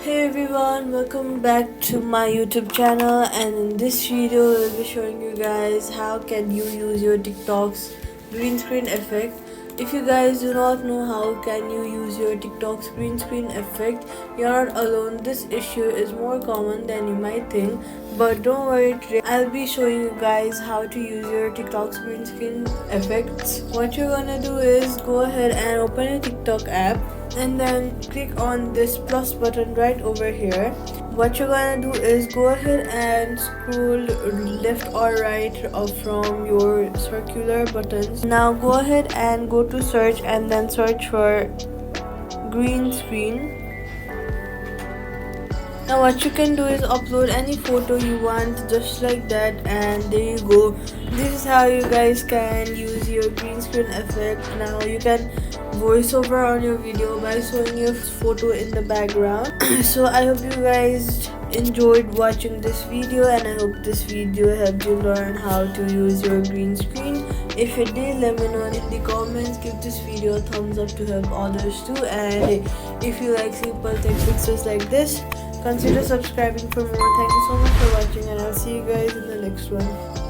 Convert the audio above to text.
Hey everyone, welcome back to my YouTube channel, and in this video I'll be showing you guys how can you use your TikTok's green screen effect. If you guys do not know how can you use your TikTok's green screen effect, you're not alone. This issue is more common than you might think, but don't worry, today I'll be showing you guys how to use your TikTok's green screen effects. What you're gonna do is go ahead and open a TikTok app and then click on this plus button right over here. What you're gonna do is go ahead and scroll left or right from your circular buttons. Now go ahead and go to search and then search for green screen. Now what you can do is upload any photo you want just like that, and there you go. This is how you guys can use your green screen effect. Now you can voice over on your video by showing your photo in the background. So I hope you guys enjoyed watching this video, and I hope this video helped you learn how to use your green screen. If it did, let me know in the comments. Give this video a thumbs up to help others too, and if you like simple tech fixes like this, consider subscribing for more. Thank you so much for watching, and I'll see you guys in the next one.